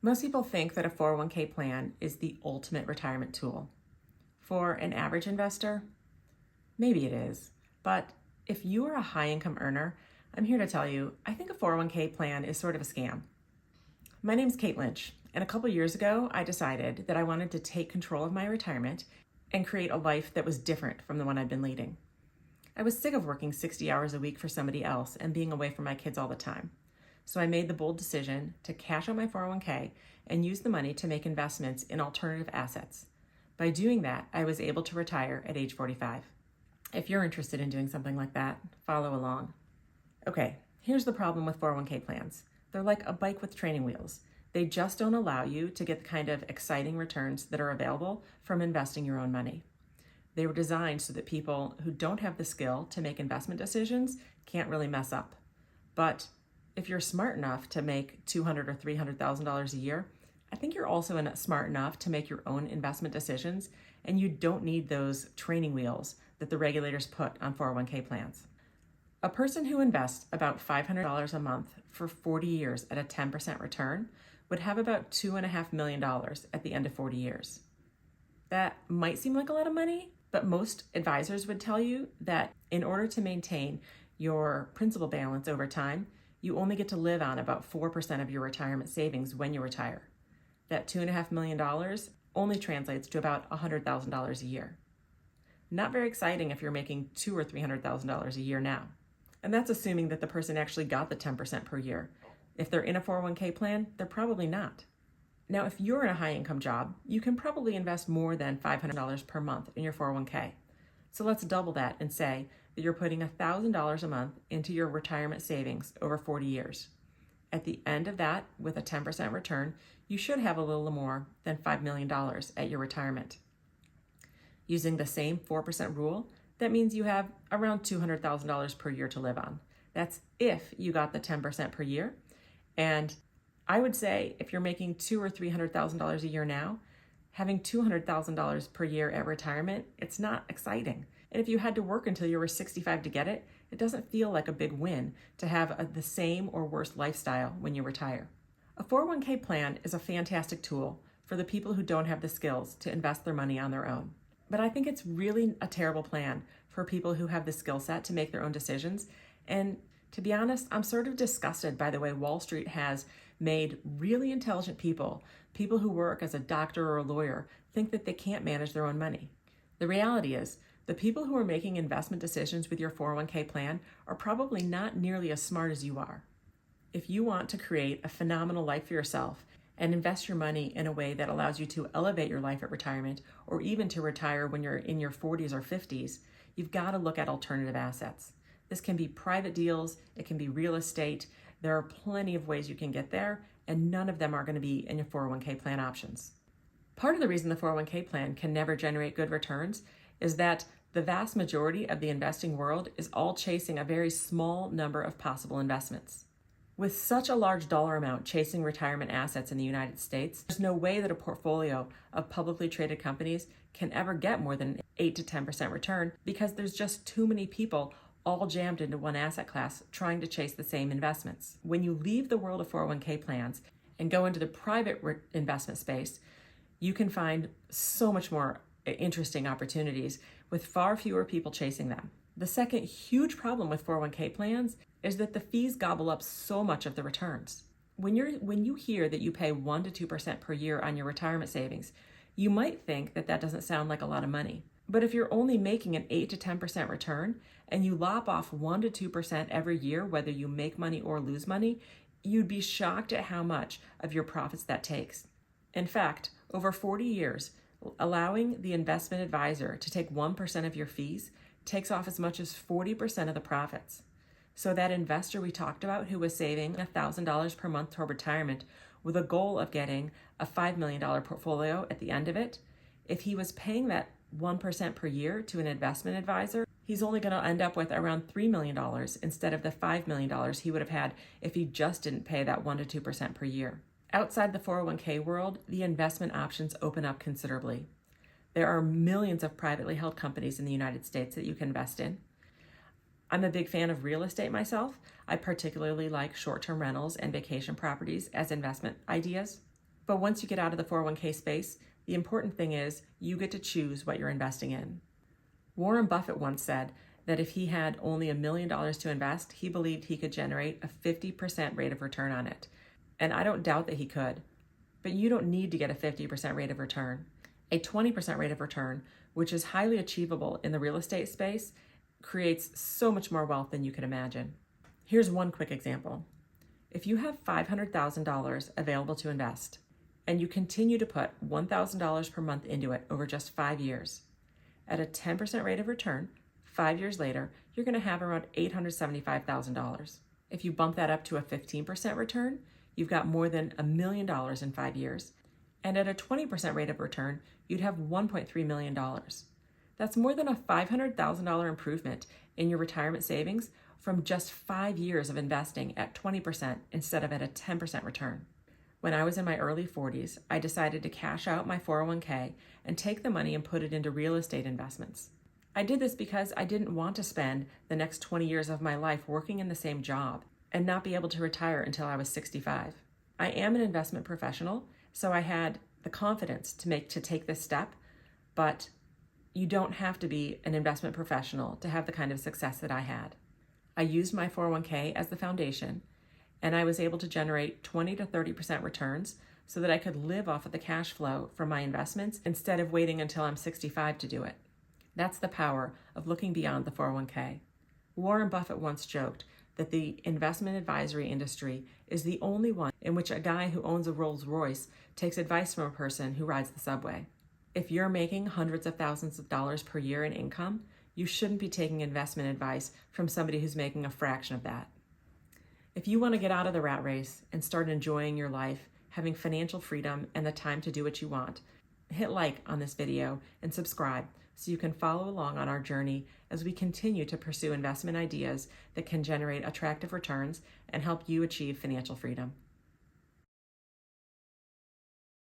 Most people think that a 401k plan is the ultimate retirement tool. For an average investor, maybe it is. But if you are a high-income earner, I'm here to tell you, I think a 401k plan is sort of a scam. My name's Kate Lynch, and a couple years ago, I decided that I wanted to take control of my retirement and create a life that was different from the one I'd been leading. I was sick of working 60 hours a week for somebody else and being away from my kids all the time. So I made the bold decision to cash out my 401k and use the money to make investments in alternative assets. By doing that, I was able to retire at age 45. If you're interested in doing something like that, follow along. Okay, here's the problem with 401k plans. They're like a bike with training wheels. They just don't allow you to get the kind of exciting returns that are available from investing your own money. They were designed so that people who don't have the skill to make investment decisions can't really mess up. But if you're smart enough to make $200,000 or $300,000 a year, I think you're also smart enough to make your own investment decisions, and you don't need those training wheels that the regulators put on 401k plans. A person who invests about $500 a month for 40 years at a 10% return would have about $2.5 million at the end of 40 years. That might seem like a lot of money, but most advisors would tell you that in order to maintain your principal balance over time, you only get to live on about 4% of your retirement savings when you retire. That $2.5 million only translates to about $100,000 a year. Not very exciting if you're making $200,000 or $300,000 a year now. And that's assuming that the person actually got the 10% per year. If they're in a 401k plan, they're probably not. Now, if you're in a high-income job, you can probably invest more than $500 per month in your 401k. So let's double that and say that you're putting $1,000 a month into your retirement savings over 40 years. At the end of that, with a 10% return, you should have a little more than $5 million at your retirement. Using the same 4% rule, that means you have around $200,000 per year to live on. That's if you got the 10% per year. And I would say if you're making $200,000 or $300,000 a year now, having $200,000 per year at retirement, it's not exciting. And if you had to work until you were 65 to get it, it doesn't feel like a big win to have the same or worse lifestyle when you retire. A 401k plan is a fantastic tool for the people who don't have the skills to invest their money on their own. But I think it's really a terrible plan for people who have the skill set to make their own decisions. And to be honest, I'm sort of disgusted by the way Wall Street has made really intelligent people who work as a doctor or a lawyer, think that they can't manage their own money. The reality is, the people who are making investment decisions with your 401k plan are probably not nearly as smart as you are. If you want to create a phenomenal life for yourself and invest your money in a way that allows you to elevate your life at retirement, or even to retire when you're in your 40s or 50s, you've got to look at alternative assets. This can be private deals, it can be real estate. There are plenty of ways you can get there, and none of them are going to be in your 401k plan options. Part of the reason the 401k plan can never generate good returns is that the vast majority of the investing world is all chasing a very small number of possible investments. With such a large dollar amount chasing retirement assets in the United States, there's no way that a portfolio of publicly traded companies can ever get more than 8 to 10% return because there's just too many people all jammed into one asset class trying to chase the same investments. When you leave the world of 401k plans and go into the private investment space, you can find so much more interesting opportunities with far fewer people chasing them. The second huge problem with 401k plans is that the fees gobble up so much of the returns. When you hear that you pay 1 to 2% per year on your retirement savings, you might think that that doesn't sound like a lot of money. But if you're only making an 8 to 10% return and you lop off 1 to 2% every year, whether you make money or lose money, you'd be shocked at how much of your profits that takes. In fact, over 40 years, allowing the investment advisor to take 1% of your fees takes off as much as 40% of the profits. So that investor we talked about who was saving $1,000 per month toward retirement with a goal of getting a $5 million portfolio at the end of it, if he was paying that 1% per year to an investment advisor, he's only going to end up with around $3 million instead of the $5 million he would have had if he just didn't pay that 1 to 2% per year. Outside the 401k world, the investment options open up considerably. There are millions of privately held companies in the United States that you can invest in. I'm a big fan of real estate myself. I particularly like short-term rentals and vacation properties as investment ideas. But once you get out of the 401k space, the important thing is you get to choose what you're investing in. Warren Buffett once said that if he had only $1 million to invest, he believed he could generate a 50% rate of return on it. And I don't doubt that he could. But you don't need to get a 50% rate of return. A 20% rate of return, which is highly achievable in the real estate space, creates so much more wealth than you can imagine. Here's one quick example. If you have $500,000 available to invest, and you continue to put $1,000 per month into it over just 5 years, at a 10% rate of return, 5 years later, you're going to have around $875,000. If you bump that up to a 15% return, you've got more than $1 million in 5 years. And at a 20% rate of return, you'd have $1.3 million. That's more than a $500,000 improvement in your retirement savings from just 5 years of investing at 20% instead of at a 10% return. When I was in my early 40s, I decided to cash out my 401k and take the money and put it into real estate investments. I did this because I didn't want to spend the next 20 years of my life working in the same job and not be able to retire until I was 65. I am an investment professional, so I had the confidence to take this step, but you don't have to be an investment professional to have the kind of success that I had. I used my 401k as the foundation, and I was able to generate 20 to 30% returns so that I could live off of the cash flow from my investments instead of waiting until I'm 65 to do it. That's the power of looking beyond the 401k. Warren Buffett once joked that the investment advisory industry is the only one in which a guy who owns a Rolls Royce takes advice from a person who rides the subway. If you're making hundreds of thousands of dollars per year in income, you shouldn't be taking investment advice from somebody who's making a fraction of that. If you want to get out of the rat race and start enjoying your life, having financial freedom and the time to do what you want, hit like on this video and subscribe so you can follow along on our journey as we continue to pursue investment ideas that can generate attractive returns and help you achieve financial freedom.